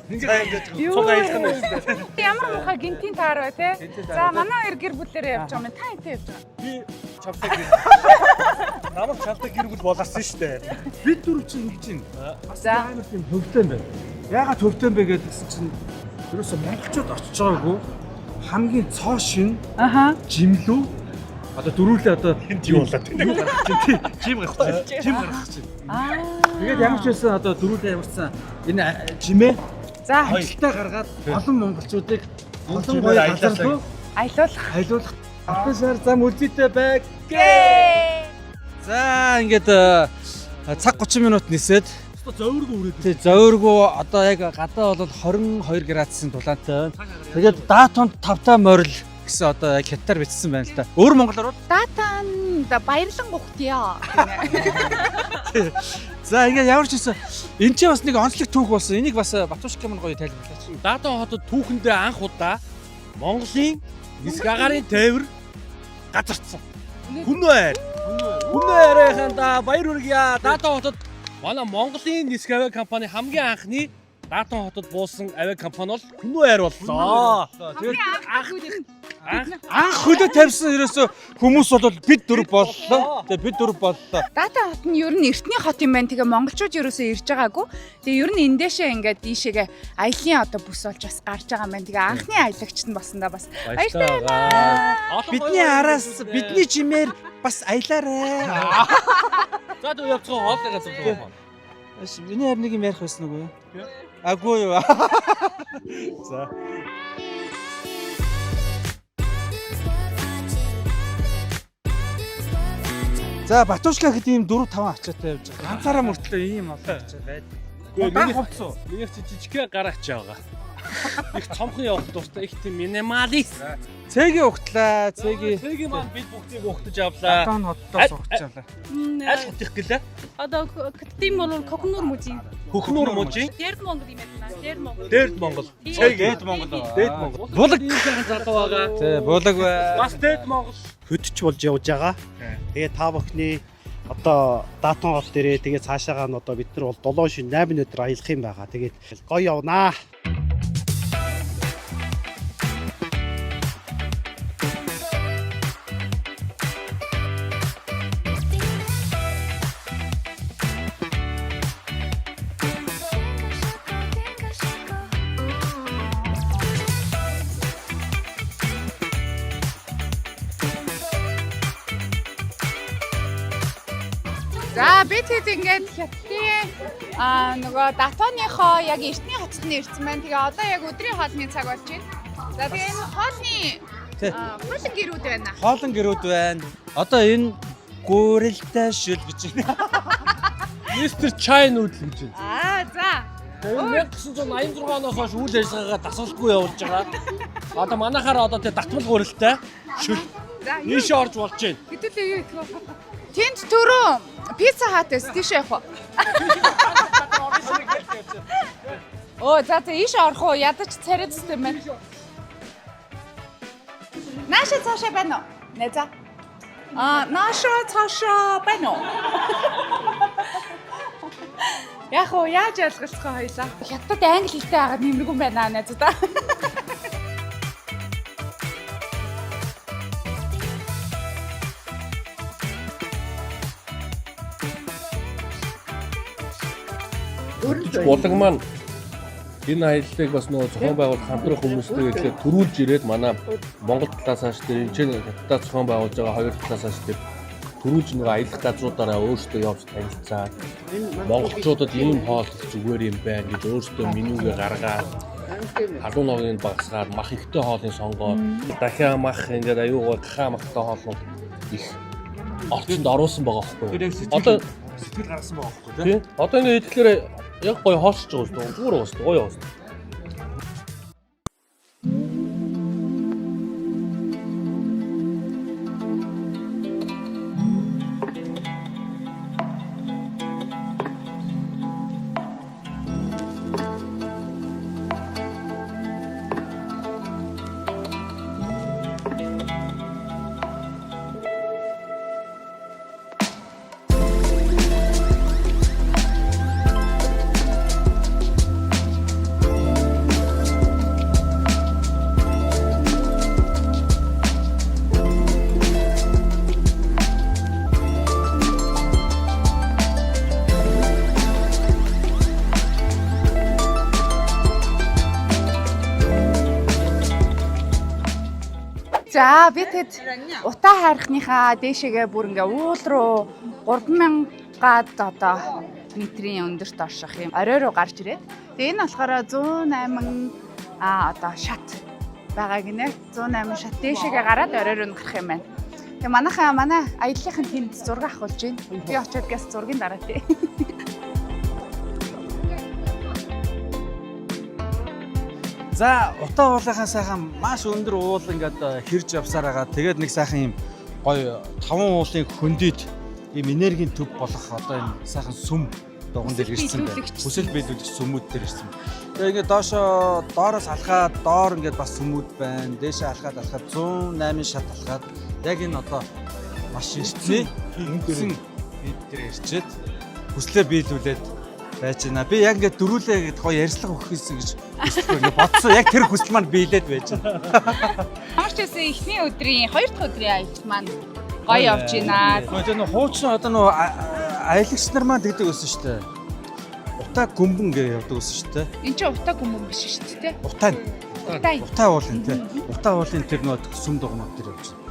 Цугаа илхэн байсан. Ямар муухай гинтийн таар бай те. За манай хоёр гэр бүлээрээ явж байгаа юм. Та хэвтэй явж байгаа. Би чавтаг гэр. Намайг чавтаг гэр бүл болоорсон шүү дээ. Бид дөрөв чинь нэг чинь. За. Амар тийм хөвтэй юм байна. Яагаад хөвтэй юм бэ гэдгсэн чинь ерөөсөө монголчууд очиж байгаагүй хамгийн цоо шин жимлүү одоо дөрүүлээ одоо энд юу болоод байна? жим гарах чинь. Тэгээд ямар ч байсан одоо дөрүүлээ ямарсан энэ жимээ За ажилтаа гаргаад олон монголчуудыг олон гоё газар аялуулах. Автосаар зам үлдээтэй байг. За ингээд цаг 30 минут нисээд Зөөвргөө үрээд. тий зөөвргөө одоо яг гадаа бол 22 градусын тулаантай байна. Тэгээд даатонд 5 морил гэсэн одоо яг хятаар бичсэн байна л да. Өөр монголоор бол Датан баярлан гухтяа. за ингээд ямар ч байсан энэ ч бас нэг онцлог түүх болсон. Энийг бас Батушка мань гоё тайлбарлаач. Даатан хотод түүхэндээ анх удаа Монголын нисэх агаарын тээвэр газарцсан. Хүн байраханда баяр хүргье. Даатан хотод манай Монголын нисэх авиа компани хамгийн анхны Даатан хотод буусан авиа компани бол Хүн байр боллоо. Тэгээд анх хөлөө тавьсан ерөөсө хүмүүс бол бид дөрв боллоо. Тэгээд бид дөрв боллоо. Датан хот нь ер нь эртний хот юм байна. Тэгээ монголчууд ерөөсөө ирж байгаагүй. Тэгээ ер нь эндээшээ ингээд дийшээгээ аялын одоо бүс болж бас гарч байгаа юм байна. Тэгээ анхны аялагч нь басна бас. Баярлалаа. Бидний араас бидний жимээр бас аялаарай. За дөө явцгаа хоолой газар дуу. Миний харин нэг юм ярих байсан уу? Аггүй юу. За. За Батушка гэдэг ийм 4-5 ачаатай явж байгаа. Ганцаараа мөртлөө ийм олон ачаа байдаг. Миний хувцсан. Миний жижигхэн гараач байгаа. Их цомхон явах дуртай, их тийм минималист. Цэгийн ухтлаа, Цэгийн маань бид бүгдийг ухтаж авлаа. Даатан хотдоо сурчаалаа. Аль хотих гэлээ? Одоо тийм бол Кохнуур мужийн. Хөхнүүр мужийн. Дээрд Монгол юм байна. Дээрд Монгол. Дээрд Монгол. Дээд Монгол. Дээд Монгол. Булаг. Сайхан залуу байгаа. Тэ булаг бай. Бас Дээд Монгол. хөдөлж болж явж байгаа. Тэгээ та бүхний одоо Даатан хот дээрээ тэгээ цаашаагаа нь одоо бид нар бол 7 шин 8 өдөр аялах юм байгаа. Тэгээд гоё явнаа. За бид хэд ингээд хятадын нөгөө Датаныхоо яг эртний хотод нь ирсэн байна. Тэгээ одоо яг өдрийн хоолны цаг болж байна. За тэгээ энэ хоолны хоолн гэрүүд байна. Хоолн гэрүүд байна. Одоо энэ гүрэлтэй шил гэж байна. Мистер Чай нүүдэл гэж байна. За. 1986 оноос хойш үйл ажиллагаагаа дасгалгүй явуулж байгаа. Одоо манайхаараа одоо тэ татмал гүрэлтэй шүл нийшээ орж болж байна. Хэдүүлээ юу гэх вэ? Тэнд түрүү пицца хатээс тийш явах уу? Оо за ийш орох уу? Ядаж царай систем байна. Нааша цаашаа байна уу? Нэ за. Нааша цаашаа байна уу? Яг уу яаж ялгалцгаа хоёлаа. Хятад англи хэлтэй хагаад нэмэргүй байна найзуудаа. Булаг маань энэ аяллыг бас нөгөө зохион байгуулах хамтрах хүмүүстэй ирлээ төрүүлж ирээд манай Монгол талаас хаш тэр энэ хятадд зохион байгуулж байгаа хоёр талаас хаш тэр төрүүлж нөгөө аялах газруудаараа өөрсдөө явж танилцаад монголчуудад ийм хоол зүгээр юм байна гэж өөрсдөө менюгээ гаргаад халуун ногийг багасгаад мах ихтэй хоолыг сонгоод дахиад мах ингээд аюугаар гахаа махтай хоолнууд их орчинд оруулсан байгаа байхгүй. Одоо сэтгэл гаргасан байгаа байхгүй тийм. Одоо ингээд идэхлээр яг гоё хоолсож байгаа шүү дээ. Зүгээр байгаа шүү дээ. Гоё байгаа шүү дээ. За би тэгэд утаа хайрхныхаа дээшээгээ бүр ингээ уул руу 3000-аад одоо метрийн өндөрт орших юм. Орой руу гарч ирээд. Тэгээ энэ болохоор 108 одоо шат байгаа гинэ. 108 шат дээшээгээ гараад орой руу гарах юм байна. Тэгээ манай аяллахын тэнд зураг авах болж байна. Би очиод газ зургийн дараа тий. За утаа уулынхаа сайхан маш өндөр уул ингээд хэрж явсаар байгаа. Тэгээд нэг сайхан юм гоё 5 уулын хөндөд ийм энергийн төв болох одоо энэ сайхан сүм дуган дээр ирсэн байна. Хүсэл биелүүлэгч сүмүүд дээр ирсэн. Тэгээд ингээд доороос алхаад доор ингээд бас сүмүүд байна. Дээшээ алхаад 108 шат алхаад яг энэ одоо маш эртний өнгөрсөн бид дээр ирчээд хүслээ биелүүлээд байж байна. Би яг ингээд дөрүүлээ гэд гоё ярьслага өгөх гэсэн гэж ингээд бодсон. Яг тэр хүсэл маань биелээд байж байна. Хамарч байсан эхний өдрийн 2 дахь өдрийн аялал маань гоё явж байна. Тэгээд нөө хуучин одоо нөө аялагч нар маань тэгдэг байсан шүү дээ. Утаа гүмбэн гэж явдаг байсан шүү дээ. Энд чинь утаа гүмбэн биш шүү дээ. Утаа уулын тий. Утаа уулын тэр нөө сүм дугнууд тэр явж байна.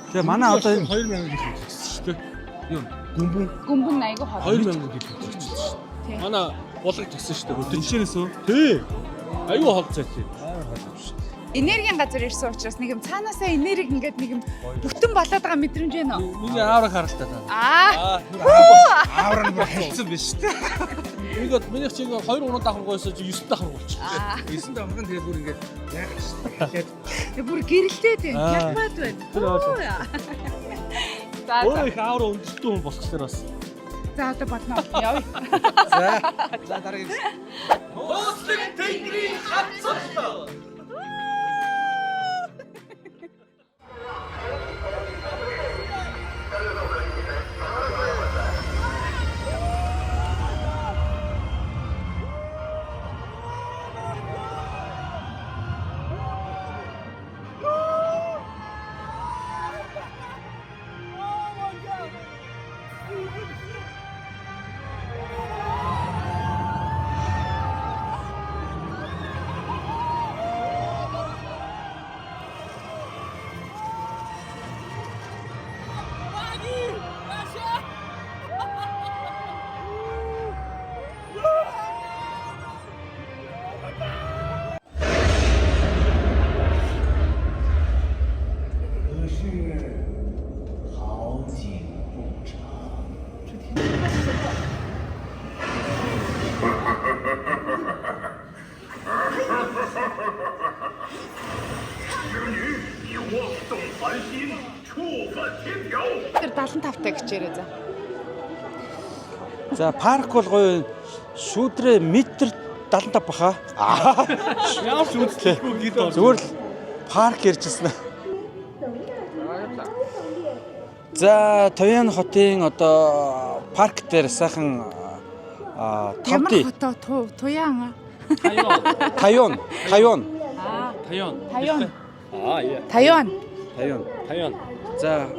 Тэгээ манай одоо энэ 2000 гэж хэлсэн шүү дээ. Юу гүмбэн айгу хол. 2000 гэж хэлсэн шүү дээ. Манай булаг тгсэн шүү дээ. Өдөржинээс үү? Тий. Аюу хол цай тий. Энергийн газар ирсэн учраас нэг юм цаанаасаа энерги ингээд нэг юм бүтэн болоод байгаа мэдрэмж байна уу? Миний аавраг харалтай таа. аавар нь хэлсэн биш шүү дээ. Ингээд миний чинь 2 3 давхар гойсоо 9 давхар болчихлоо. 9 давхар нь тэгээд бүр ингээд яг хэлээд Тэг бүр гэрэлтээд байна. Ялгаад байна. За Өөрөө их аавар өндөртөө хүн болчихлоо бас. за одоо батна явъя. за дараагийн Хөөслөг тэнгэрийн хацсан. Тэр 75-тай гिचээрээ за. За парк бол гоё шүүдрээ метр 75 баха. Ямар ч үзлээгүй гээд Зүгээр л парк ярьжсэн. За Тоян хотын одоо парк дээр сайхан Ямар тавди хотоо туяан. Тайон. Тайван. За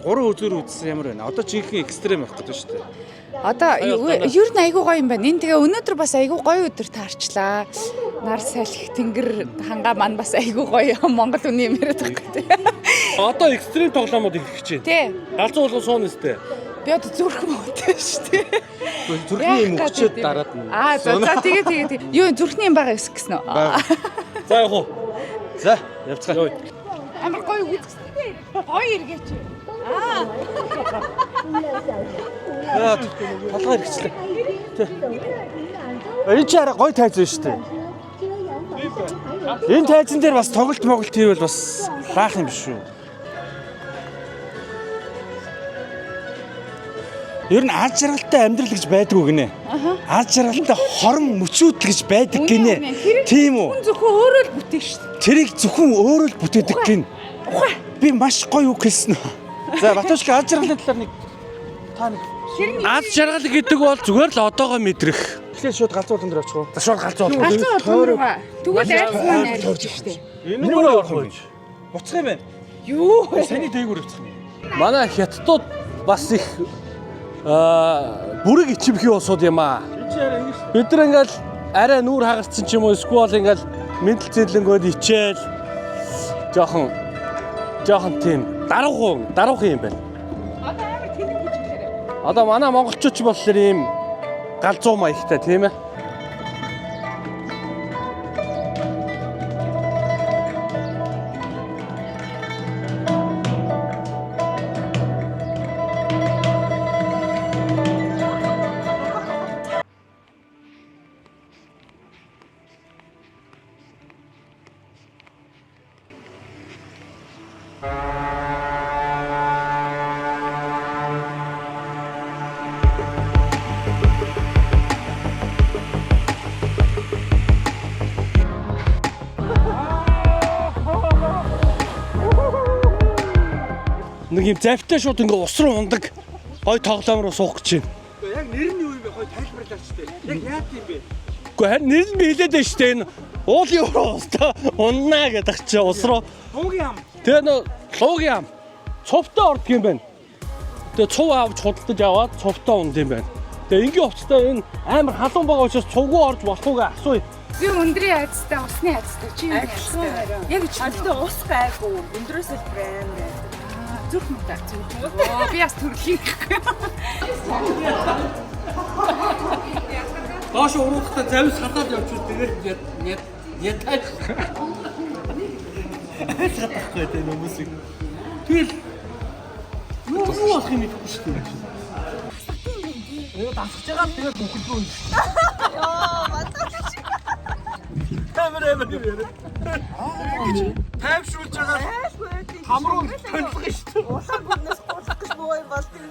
3 үзүүр үзсэн ямар байна? Одоо жинхэнэ экстрем авах гэдэг шүү дээ. Одоо ер нь айгуу гоё юм байна. Энэ тэгээ өнөөдөр бас айгуу гоё өдөр таарчлаа. Нар салхи тэнгэр хангаа маань бас айгуу гоё Монгол үний юм яриад байгаа юм. Одоо экстрим тоглоомод ирэх гэж байна. Тий. Галзуу болгон суун өстэй. Би одоо зүрх муутай шүү дээ. Зүрхний юм өчөөд дараад нь. За тэгээ. Юу зүрхний юм байгаа эс гэсэн үү? За яг уу. За явцгаа. Амар гоё үзэстэй. Гоё эргээч. Яа толгой хэрэгчлээ. Энэ ч арай гоё тайз байна шүү дээ. Энэ тайзан дээр бас тоглолт моголт хийвэл бас лаах юм биш үү? Ер нь аз жаргалтай амьдрал гэж байдгүй гинэ. Аз жаргалтай хорон мөчүүдл гэж байдаг гинэ. Тийм үү? Зөвхөн өөрөө л бүтээн шүү дээ. Тэрийг зөвхөн өөрөө л бүтээдэг гин. Би маш гоё үг хэлсэн үү? За Батушка аз жаргалын талаар нэг та нэг Аз жаргал гэдэг бол зүгээр л одоогоо мэдрэх. эхлээд шууд галзуулан дээр очих уу? За шууд галзуу. Галзуу томроо. Тэгвэл айц маань арилж шүү дээ. Энэ рүү орох юм. Буцах юм байна. Юу? Саний дээгүүр явчих юм. Манай хятадууд бас их бүрэг ичимхий усууд юм аа. Бид нар ингээл арай нүүр хагарцсан ч юм уу эсвэл ингээл мэндэл зэдлэнгөөд ичээл жоохон жоохон тийм даруухан юм байна. Одоо амар тэнэг гэж хэлээрээ. Одоо манай монголчууд ч болохоор ийм галзуу маягтай тийм ээ. Нэг юм завтай шууд ингээ ус руу ундаг гой тоглоом руу суух гэж байна. Яг нэр нь юу юм бэ? Хой тайлбарлаач тээ. Яг яат юм бэ? Гэхдээ харин нэр нь хэлээд байна шүү дээ. Энэ уулын руу устаа уннаа гэдэг чи ус руу. Луугийн ам. Тэгээ нөө луугийн ам цувтаа ордог юм байна. Тэгээ цув авч худалдаж аваад цувтаа унд юм байна. Тэгээ ингийн хувцастай энэ амар халуун байгаа учраас цувгүй орж болохгүй асууя. Би өндрийн айцтай, усны айцтай чи юу айцтай? Яг чи. Адилхан ус гайгүй, өндрөөс л брэнд. Зүрх мутаа. Оо би бас төрлийн. Доош уруудахтаа завис хадаад явчихвал тэгээд ятаж. Хатахгүй дээ хүмүүсийг. Тэгэл юу болох юм бэ шүү дээ. Юу дасгаж байгаа тэгээд бүхэл рүү. Тайвшруулж байгаа. Хамруу тонлох шүү дээ. Улаан бүнээс гулах гэж боо юм бол тийм.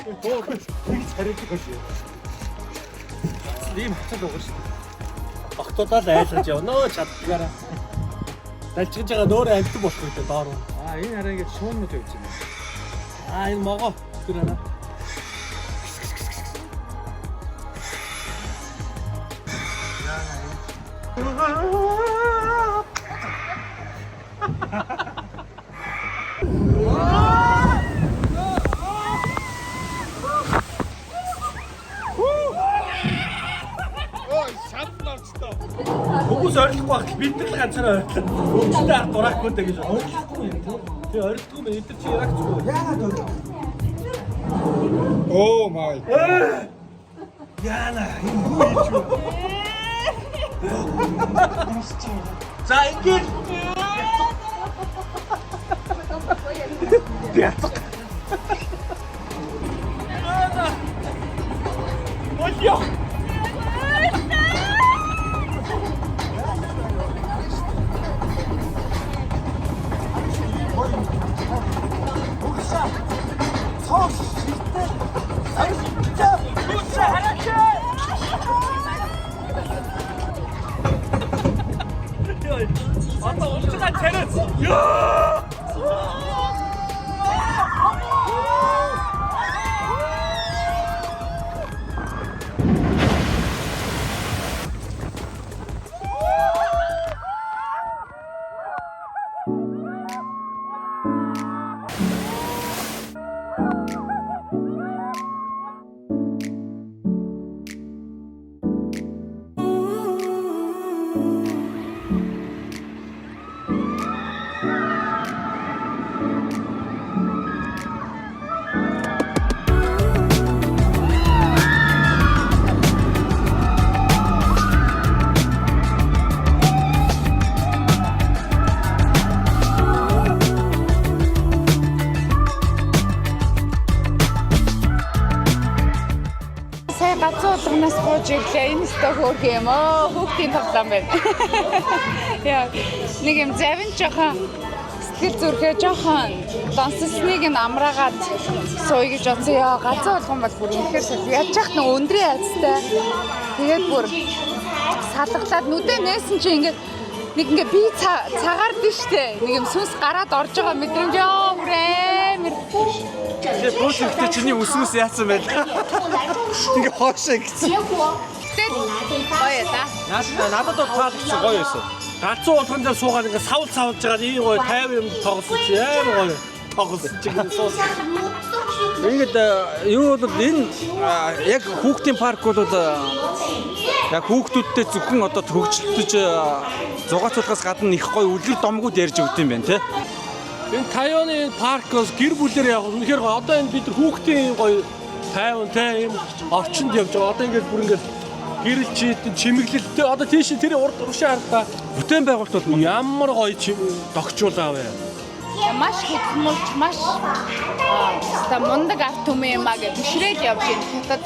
Нэг царилэг шүү. Ийм хацаад байгаа шүү. Багтуудаа л айлгаж явна чаддгаараа. Далжиж байгаа нөөрэ амтдаг болох үү доор. Энэ хараа ингэ шуунууд явж байна. Энэ могоо тэр хараа. Хүмүүс ойрлохгүй байх бид нар л ганцаараа ойрлоо. Өвчтэй ард дураагүй дэ гэж ойрлохгүй юм. Тэгээ ойрлохгүй мэн эдгээр чи яг зүгөө. Яагаад ойрлоо? Oh my. Яна энэ юу ийч вэ? За ингэж. Бяцк. Ой. 아빠 엄청난 쟤는 야! Гацуулгнаас бууж ирлээ. Энэ өстө хөөх юм оо. Хүүхдийн тоглоом байна. Яа, нэг юм завин жоохон сэтгэл зүрхээ жоохон донссныг нь амраагаад сууя гэж бодсон. Яа, гацуулган бол бүр үнэхээр сайн. Яаж яах нэг өндрийн айцтай. Тэгээд бүр салглаад нүдэ нээсэн чи ингээд нэг ингээ би цагаар дээ штэ. Нэг юм сүнс гараад орж байгаа мэдрэмж ёо бүрээр. Тэгээ бууцтай чиний үснэс яасан байл. Ингээ хоошоо гэсэн. Тэгээд гоё да. Надад бол таалагдсан гоё байсан. Галзуу уулган дээр суугаад ингээ савлж байгаа ийм гоё 50 юм тоглосон чи амар гоё тоглосон чи ингээ суус. Ингээд юу бол энэ яг хүүхдийн парк бол яг хүүхдүүдтэй зөвхөн одоо хөгжөлдөж зугаацуулахаас гадна их гоё үлгэр домгууд ярьж өгд юм байна те. Энэ Тайваны парк бас гэр бүлээр яг үнэхээр гоё. Одоо энэ бид нар хүүхдийн гоё тайван те юм орчинд явж байгаа. Одоо ингээд бүр ингээд гэрэлчээд чимэглэлтэй одоо тийш тэр урд уршаа хараа бүтээн байгуулалт бол ямар гоё догчуулаа вэ. Маш хөдөлмөрч маш та мундаг арт түмэн маа гэж бишрэл явж байна.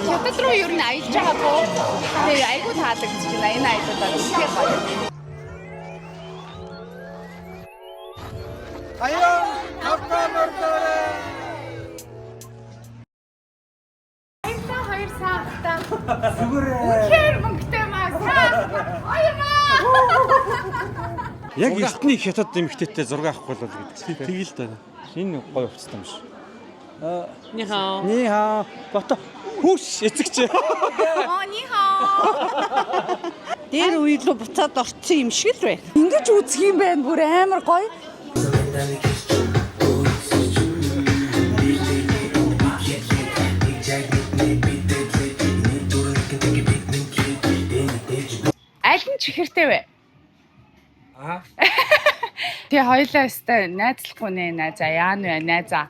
Хятад руу ер нь аялж байгаа тоо. Тэгээ айгуу таалагдж байна. Энэ аялалаа үнэхээр гоё. Аян тавтамөрдөө. Хоёр саатаа. Үнэхээр мөнгөтэй маа. Аяна. Яг эртний хятад эмэгтэйтэй зураг авахгүй бол гэдэг. Тэгэл л да. Энэ гоё уцтай юм шиг. Ни хаа. Ни хаа. Бата хүүш эцэгч. Ни хаа. Дээр уйлуу буцаад орцсон юм шиг л байна. Ингэж үзэх юм байна. Бүр амар гоё. Аль нь чихэртэй вэ? Тэгээ хоёлаа өстой найзлахгүй нэ найзаа яан вэ найзаа.